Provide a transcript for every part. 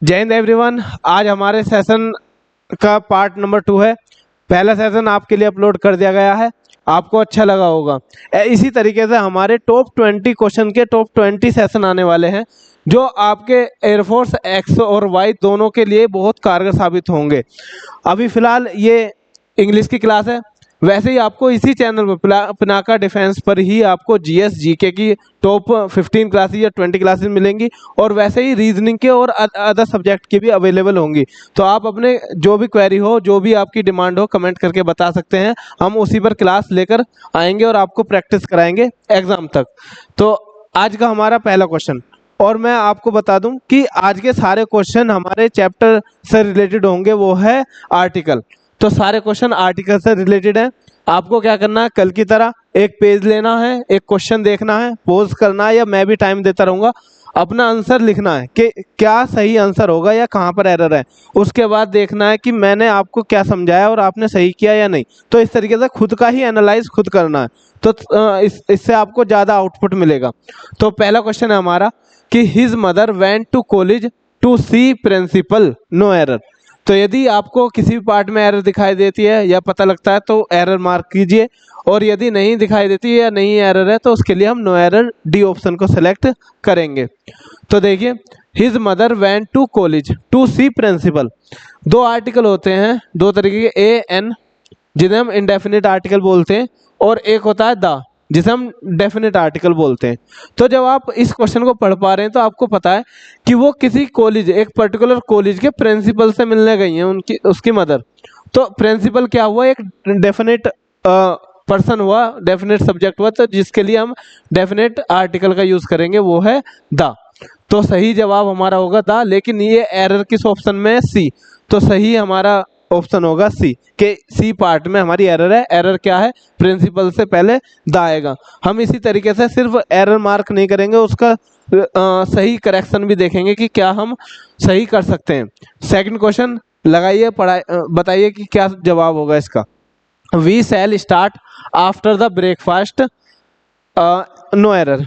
जय हिंद एवरीवन। आज हमारे सेशन का पार्ट नंबर 2 है। पहला सेशन आपके लिए अपलोड कर दिया गया है, आपको अच्छा लगा होगा। इसी तरीके से हमारे टॉप 20 क्वेश्चन के टॉप 20 सेशन आने वाले हैं, जो आपके एयरफोर्स एक्स और वाई दोनों के लिए बहुत कारगर साबित होंगे। अभी फिलहाल ये इंग्लिश की क्लास है। वैसे ही आपको इसी चैनल पर पिनाका डिफेंस पर ही आपको जीएस जीके की टॉप 15 क्लासेस या 20 क्लासेस मिलेंगी, और वैसे ही रीजनिंग के और अदर सब्जेक्ट की भी अवेलेबल होंगी। तो आप अपने जो भी क्वेरी हो, जो भी आपकी डिमांड हो, कमेंट करके बता सकते हैं। हम उसी पर क्लास लेकर आएंगे और आपको प्रैक्टिस कराएंगे एग्जाम तक। तो आज का हमारा पहला क्वेश्चन, और मैं आपको बता दूं कि आज के सारे क्वेश्चन हमारे चैप्टर से रिलेटेड होंगे, वो है आर्टिकल। तो सारे क्वेश्चन आर्टिकल से रिलेटेड हैं। आपको क्या करना है, कल की तरह एक पेज लेना है, एक क्वेश्चन देखना है, पोज करना है, या मैं भी टाइम देता रहूंगा, अपना आंसर लिखना है कि क्या सही आंसर होगा या कहाँ पर एरर है। उसके बाद देखना है कि मैंने आपको क्या समझाया और आपने सही किया या नहीं। तो इस तरीके से खुद का ही एनालाइज खुद करना है, तो इससे आपको ज़्यादा आउटपुट मिलेगा। तो पहला क्वेश्चन है हमारा कि his mother went to college to see principal, no error. तो यदि आपको किसी भी पार्ट में एरर दिखाई देती है या पता लगता है तो एरर मार्क कीजिए, और यदि नहीं दिखाई देती है या नहीं एरर है तो उसके लिए हम नो एरर डी ऑप्शन को सेलेक्ट करेंगे। तो देखिए, his mother went to college to see principal. दो आर्टिकल होते हैं, दो तरीके के, ए एन जिन्हें हम इंडेफिनिट आर्टिकल बोलते हैं, और एक होता है द जिसे हम डेफिनेट आर्टिकल बोलते हैं। तो जब आप इस क्वेश्चन को पढ़ पा रहे हैं तो आपको पता है कि वो किसी कॉलेज, एक पर्टिकुलर कॉलेज के प्रिंसिपल से मिलने गई हैं, उनकी उसकी मदर। तो प्रिंसिपल क्या हुआ, एक डेफिनेट पर्सन हुआ, डेफिनेट सब्जेक्ट हुआ, तो जिसके लिए हम डेफिनेट आर्टिकल का यूज करेंगे वो है द। तो सही जवाब हमारा होगा द, लेकिन ये एरर किस ऑप्शन में है, सी। तो सही हमारा ऑप्शन होगा सी, के सी पार्ट में हमारी एरर है। एरर क्या है, प्रिंसिपल से पहले द आएगा। हम इसी तरीके से सिर्फ एरर मार्क नहीं करेंगे, उसका सही करेक्शन भी देखेंगे कि क्या हम सही कर सकते हैं। सेकंड क्वेश्चन लगाइए, बताइए कि क्या जवाब होगा इसका। We shall start after the breakfast, no error.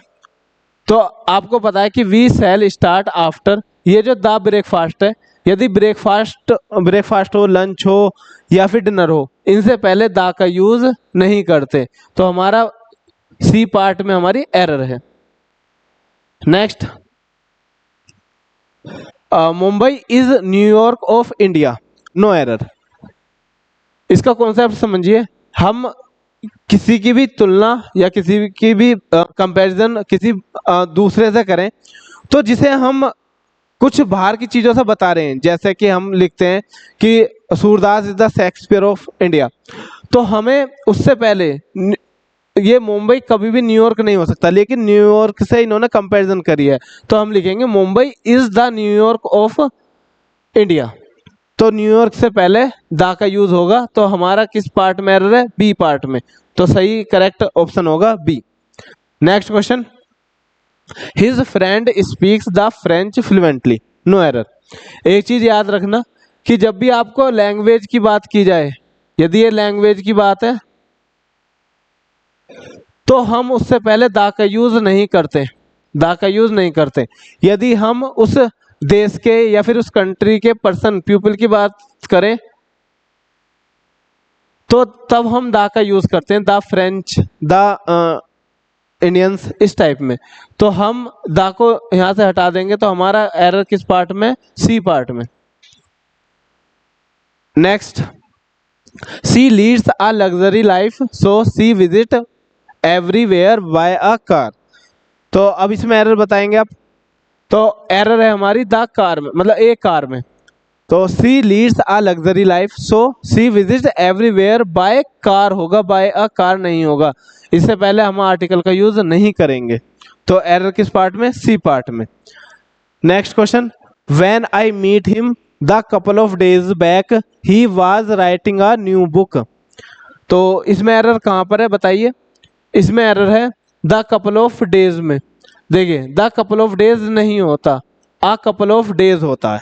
तो आपको पता है कि वी शैल स्टार्ट आफ्टर, ये जो द ब्रेकफास्ट है, यदि ब्रेकफास्ट हो, लंच हो या फिर डिनर हो, इनसे पहले द का यूज नहीं करते। तो हमारा सी पार्ट में हमारी एरर है। Next, Mumbai is New York of India, no error. इसका कॉन्सेप्ट समझिए। हम किसी की भी तुलना या किसी की भी कंपैरिजन किसी दूसरे से करें, तो जिसे हम कुछ बाहर की चीज़ों से बता रहे हैं, जैसे कि हम लिखते हैं कि Surdas is the Shakespeare of India, तो हमें उससे पहले ये मुंबई कभी भी न्यूयॉर्क नहीं हो सकता, लेकिन न्यूयॉर्क से इन्होंने कंपैरिजन करी है, तो हम लिखेंगे Mumbai is the New York of India. तो न्यूयॉर्क से पहले द का यूज होगा। तो हमारा किस पार्ट में एरर है, बी पार्ट में। तो सही करेक्ट ऑप्शन होगा B. Next question, his friend speaks the French fluently, no error. एक चीज याद रखना कि जब भी आपको लैंग्वेज की बात की जाए, यदि ये लैंग्वेज की बात है, तो हम उससे पहले द का यूज नहीं करते, द का यूज नहीं करते। यदि हम उस देश के या फिर उस कंट्री के पर्सन, पीपल की बात करें, तो तब हम द का यूज करते हैं, द फ्रेंच, द इंडियंस, इस टाइप में। तो हम द को यहां से हटा देंगे, तो हमारा एरर किस पार्ट में, सी पार्ट में। Next, she leads a luxury life so she visit everywhere by a car. तो अब इसमें एरर बताएंगे आप। तो एरर है हमारी द कार में, मतलब एक कार में। तो she leads a luxury life so she visit everywhere by car होगा, बाय अ कार नहीं होगा। इससे पहले हम आर्टिकल का यूज नहीं करेंगे। तो एरर किस पार्ट में, सी पार्ट में। Next question, when I meet him the couple of days back he was writing a new book. तो इसमें एरर कहाँ पर है बताइए। इसमें एरर है द कपल ऑफ डेज में। देखिए, द कपल ऑफ डेज नहीं होता, अ कपल ऑफ डेज होता है।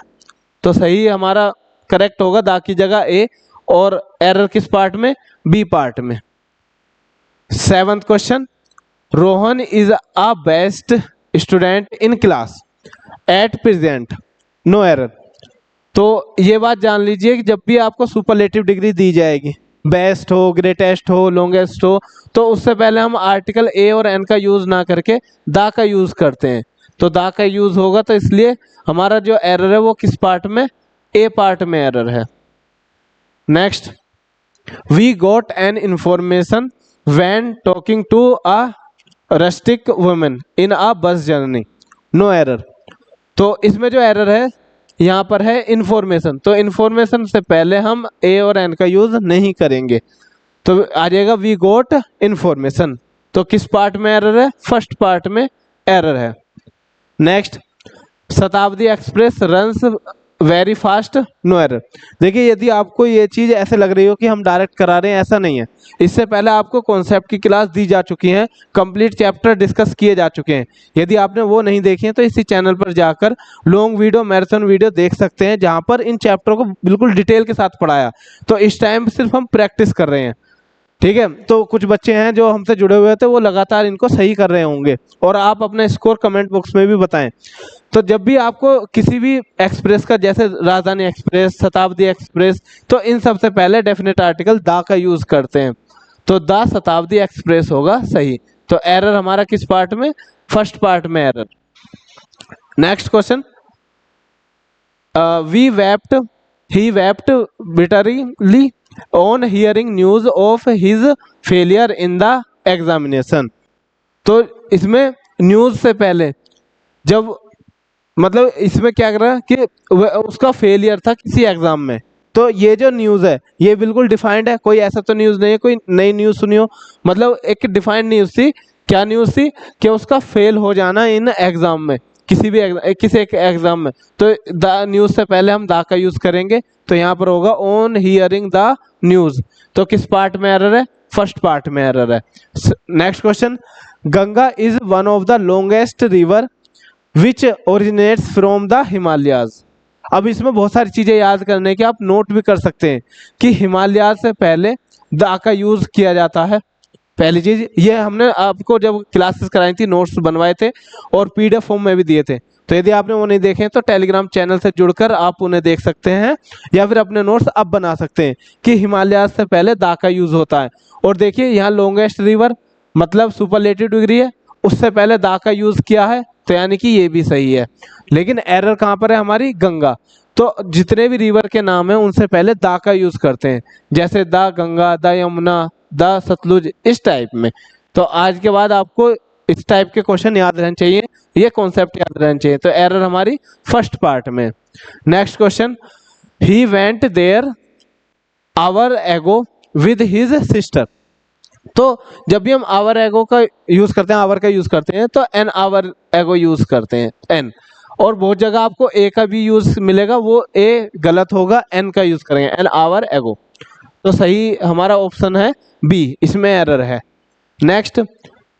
तो सही हमारा करेक्ट होगा द की जगह ए, और एरर किस पार्ट में, बी पार्ट में। Seventh question, Rohan is a best student in class at present, no error. तो ये बात जान लीजिए कि जब भी आपको सुपरलेटिव डिग्री दी जाएगी, बेस्ट हो, ग्रेटेस्ट हो, लॉन्गेस्ट हो, तो उससे पहले हम आर्टिकल ए और एन का यूज ना करके दा का यूज करते हैं। तो दा का यूज होगा, तो इसलिए हमारा जो एरर है वो किस पार्ट में, ए पार्ट में एरर है। Next, we got an information when talking to a rustic women in a bus journey, no error. तो इसमें जो एरर है यहाँ पर है इंफॉर्मेशन, तो इंफॉर्मेशन से पहले हम ए और एन का यूज नहीं करेंगे, तो आ जाएगा वी गॉट इंफॉर्मेशन। तो किस पार्ट में एरर है, फर्स्ट पार्ट में एरर है। Next, Shatabdi express runs very fast, no error. देखिए यदि आपको ये चीज ऐसे लग रही हो कि हम डायरेक्ट करा रहे हैं, ऐसा नहीं है। इससे पहले आपको कॉन्सेप्ट की क्लास दी जा चुकी है, कंप्लीट चैप्टर डिस्कस किए जा चुके हैं। यदि आपने वो नहीं देखे हैं तो इसी चैनल पर जाकर लॉन्ग वीडियो, मैराथन वीडियो देख सकते हैं, जहां पर इन चैप्टरों को बिल्कुल डिटेल के साथ पढ़ाया। तो इस टाइम सिर्फ हम प्रैक्टिस कर रहे हैं, ठीक है। तो कुछ बच्चे हैं जो हमसे जुड़े हुए थे, वो लगातार इनको सही कर रहे होंगे, और आप अपना स्कोर कमेंट बॉक्स में भी बताएं। तो जब भी आपको किसी भी एक्सप्रेस का, जैसे राजधानी एक्सप्रेस, शताब्दी एक्सप्रेस, तो इन सबसे पहले डेफिनेट आर्टिकल दा का यूज करते हैं, तो दा शताब्दी एक्सप्रेस होगा सही। तो एरर हमारा किस पार्ट में, फर्स्ट पार्ट में error. Next question, we wept, he wept bitterly on hearing news of his failure in the examination. तो इसमें न्यूज से पहले जब, मतलब इसमें क्या कर रहा है कि उसका फेलियर था किसी एग्जाम में, तो ये जो न्यूज़ है ये बिल्कुल डिफाइंड है, कोई ऐसा तो न्यूज़ नहीं है कोई नई न्यूज़ सुनी हो, मतलब एक डिफाइंड न्यूज़ थी। क्या न्यूज़ थी कि उसका फेल हो जाना इन एग्जाम में, किसी भी किसी एक एग्जाम में। तो द न्यूज़ से पहले हम दा का यूज़ करेंगे, तो यहाँ पर होगा ऑन हियरिंग द न्यूज़। तो किस पार्ट में एरर है, फर्स्ट पार्ट में एरर है। Next question, Ganga is one of the longest river which originates from the Himalayas. अब इसमें बहुत सारी चीजें याद करने की, आप नोट भी कर सकते हैं कि हिमालय से पहले द का यूज किया जाता है। पहली चीज ये हमने आपको जब क्लासेस कराई थी, नोट्स बनवाए थे और पीडीएफ फॉर्म में भी दिए थे, तो यदि आपने वो नहीं देखे तो टेलीग्राम चैनल से जुड़कर आप उन्हें देख सकते हैं, या फिर अपने नोट्स अब बना सकते हैं कि हिमालय से पहले दा का यूज होता है। और देखिए यहाँ लॉन्गेस्ट रिवर मतलब सुपरलेटिव डिग्री है, उससे पहले दा का यूज किया है, तो यानी कि ये भी सही है। लेकिन एरर कहाँ पर है हमारी, गंगा। तो जितने भी रिवर के नाम हैं उनसे पहले दा का यूज करते हैं, जैसे दा गंगा, दा यमुना, दा सतलुज, इस टाइप में। तो आज के बाद आपको इस टाइप के क्वेश्चन याद रहने चाहिए, ये कॉन्सेप्ट याद रहने चाहिए। तो एरर हमारी फर्स्ट पार्ट में। Next question, he went there hour ago with his sister. तो जब भी हम आवर एगो का यूज करते हैं, आवर का यूज करते हैं, तो एन आवर एगो यूज करते हैं, एन। और बहुत जगह आपको ए का भी यूज मिलेगा, वो ए गलत होगा, एन का यूज करेंगे, एन आवर एगो। तो सही हमारा ऑप्शन है बी, इसमें एरर है। Next,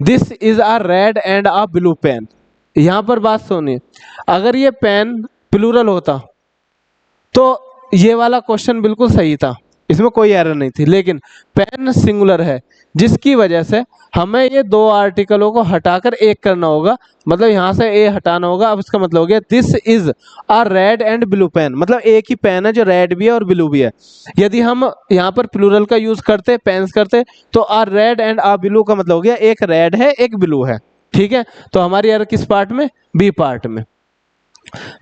this is a red and a blue pen. यहाँ पर बात सुनिए, अगर ये पेन प्लूरल होता तो ये वाला क्वेश्चन बिल्कुल सही था, इसमें कोई एरर नहीं थी। लेकिन पेन सिंगुलर है, जिसकी वजह से हमें ये दो आर्टिकलों को हटाकर एक करना होगा, मतलब यहाँ से ए हटाना होगा। अब इसका मतलब हो गया this is a red and blue pen, मतलब एक ही पेन है जो रेड भी है और ब्लू भी है। यदि हम यहाँ पर प्लूरल का यूज करते, पेन्स करते, तो अ रेड एंड अ ब्लू का मतलब हो गया एक रेड है एक ब्लू है, ठीक है। तो हमारी एरर किस पार्ट में, बी पार्ट में।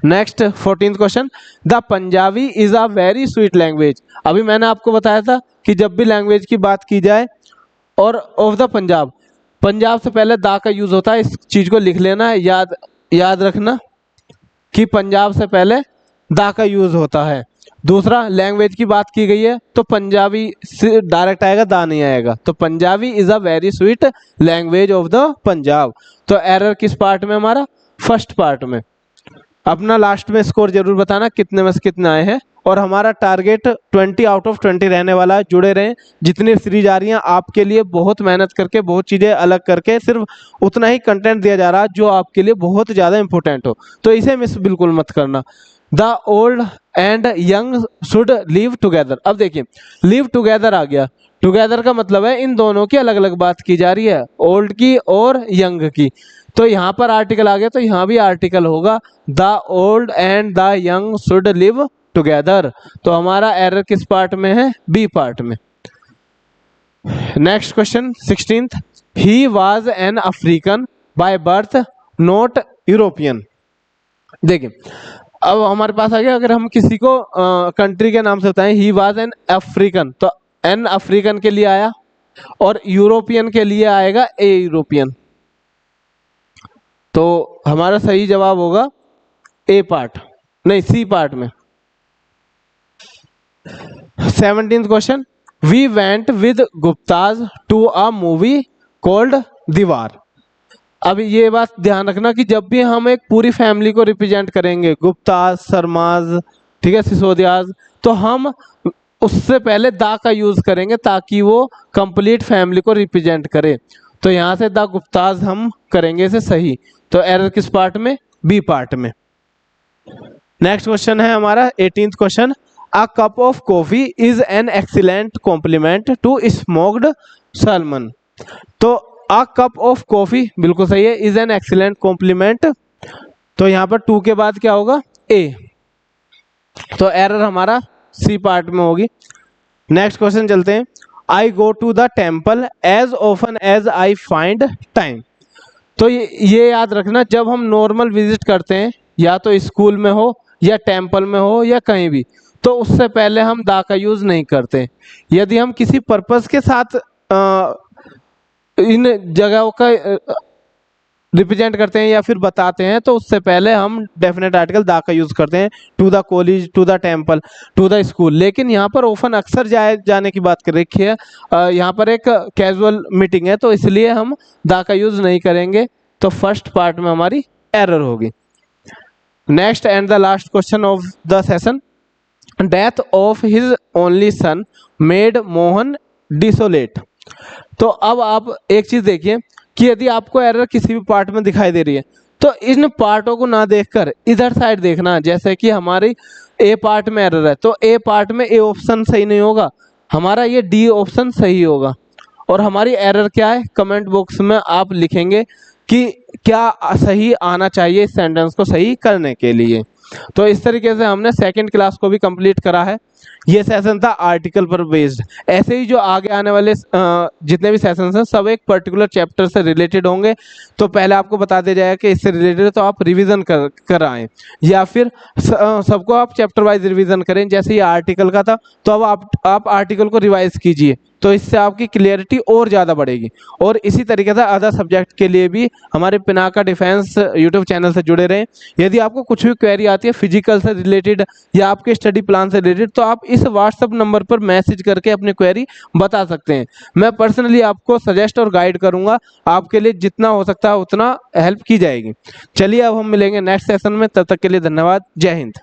Next 14th question, the Punjabi is a very sweet language. अभी मैंने आपको बताया था कि जब भी लैंग्वेज की बात की जाए और ऑफ द पंजाब, पंजाब से पहले दा का यूज होता है। इस चीज को लिख लेना है, याद रखना कि पंजाब से पहले दा का यूज होता है। दूसरा, लैंग्वेज की बात की गई है तो पंजाबी से डायरेक्ट आएगा, दा नहीं आएगा। तो Punjabi is a very sweet language of the Punjab. तो एरर किस पार्ट में हमारा, फर्स्ट पार्ट में। अपना लास्ट में स्कोर जरूर बताना कितने में से कितने आए हैं, और हमारा टारगेट 20 आउट ऑफ 20 रहने वाला है। जुड़े रहें, जितनी सीरीज आ रही हैं आपके लिए बहुत मेहनत करके, बहुत चीज़ें अलग करके, सिर्फ उतना ही कंटेंट दिया जा रहा है जो आपके लिए बहुत ज़्यादा इंपॉर्टेंट हो, तो इसे मिस बिल्कुल मत करना। The old and young should live together. अब देखिए लिव टुगेदर आ गया, टुगेदर का मतलब है इन दोनों की अलग अलग बात की जा रही है, ओल्ड की और यंग की। तो यहाँ पर आर्टिकल आ गया, तो यहाँ भी आर्टिकल होगा the old and the young should live together. तो हमारा एरर किस पार्ट में है? बी पार्ट में। Next question 16th, he was an African by birth not European. देखिए अब हमारे पास आ गया, अगर हम किसी को कंट्री के नाम से बताएं, ही वाज एन अफ्रीकन, तो एन अफ्रीकन के लिए आया और यूरोपियन के लिए आएगा ए यूरोपियन। तो हमारा सही जवाब होगा ए पार्ट, नहीं सी पार्ट में। 17th question, we went with Guptas to a movie called Deewar. अब ये बात ध्यान रखना कि जब भी हम एक पूरी फैमिली को रिप्रेजेंट करेंगे, गुप्ताज, शर्माज, ठीक है, सिसोदियाज, तो हम उससे पहले दा का यूज करेंगे ताकि वो कंप्लीट फैमिली को रिप्रेजेंट करे। तो यहाँ से द गुप्ताज हम करेंगे इसे सही। तो एरर किस पार्ट में? बी पार्ट में। नेक्स्ट क्वेश्चन है हमारा 18th question, a cup of coffee is an excellent compliment to smoked salmon. तो अ कप ऑफ कॉफी बिल्कुल सही है, इज एन एक्सीलेंट कॉम्प्लीमेंट। तो यहाँ पर 2 के बाद क्या होगा? ए। तो एरर हमारा सी पार्ट में होगी। नेक्स्ट क्वेश्चन चलते हैं, I go to the temple as often as I find time. तो ये याद रखना, जब हम नॉर्मल विजिट करते हैं, या तो स्कूल में हो या टेम्पल में हो या कहीं भी, तो उससे पहले हम दा का यूज नहीं करते। यदि हम किसी पर्पस के साथ इन जगहों का रिप्रेजेंट करते हैं या फिर बताते हैं, तो उससे पहले हम डेफिनेट आर्टिकल दा का यूज करते हैं, to the college, to the temple, to the school. लेकिन यहाँ पर ओफन अक्सर जाने की बात कर रखी है, यहाँ पर एक कैजुअल मीटिंग है, तो इसलिए हम दा का यूज नहीं करेंगे। तो फर्स्ट पार्ट में हमारी एरर होगी। Next and the last question of the session, death of his only son made Mohan desolate. तो अब आप एक चीज देखिए कि यदि आपको एरर किसी भी पार्ट में दिखाई दे रही है, तो इन पार्टों को ना देखकर इधर साइड देखना। जैसे कि हमारी ए पार्ट में एरर है, तो ए पार्ट में ए ऑप्शन सही नहीं होगा, हमारा ये डी ऑप्शन सही होगा। और हमारी एरर क्या है, कमेंट बॉक्स में आप लिखेंगे कि क्या सही आना चाहिए इस सेंटेंस को सही करने के लिए। तो इस तरीके से हमने सेकंड क्लास को भी कंप्लीट करा है। ये सेशन था आर्टिकल पर बेस्ड। ऐसे ही जो आगे आने वाले जितने भी सेशंस हैं सब एक पर्टिकुलर चैप्टर से रिलेटेड होंगे। तो पहले आपको बता दिया जाएगा कि इससे रिलेटेड है, तो आप रिवीजन कर आएँ, या फिर सबको आप चैप्टर वाइज रिवीजन करें। जैसे ये आर्टिकल का था, तो अब आप आर्टिकल को रिवाइज कीजिए, तो इससे आपकी क्लियरिटी और ज़्यादा बढ़ेगी। और इसी तरीके से अदर सब्जेक्ट के लिए भी हमारे पिनाका डिफेंस यूट्यूब चैनल से जुड़े रहें। यदि आपको कुछ भी क्वेरी आती है फिजिकल से रिलेटेड या आपके स्टडी प्लान से रिलेटेड, तो आप इस व्हाट्सएप नंबर पर मैसेज करके अपनी क्वेरी बता सकते हैं। मैं पर्सनली आपको सजेस्ट और गाइड करूंगा, आपके लिए जितना हो सकता है उतना हेल्प की जाएगी। चलिए अब हम मिलेंगे नेक्स्ट सेशन में, तब तक के लिए धन्यवाद। जय हिंद।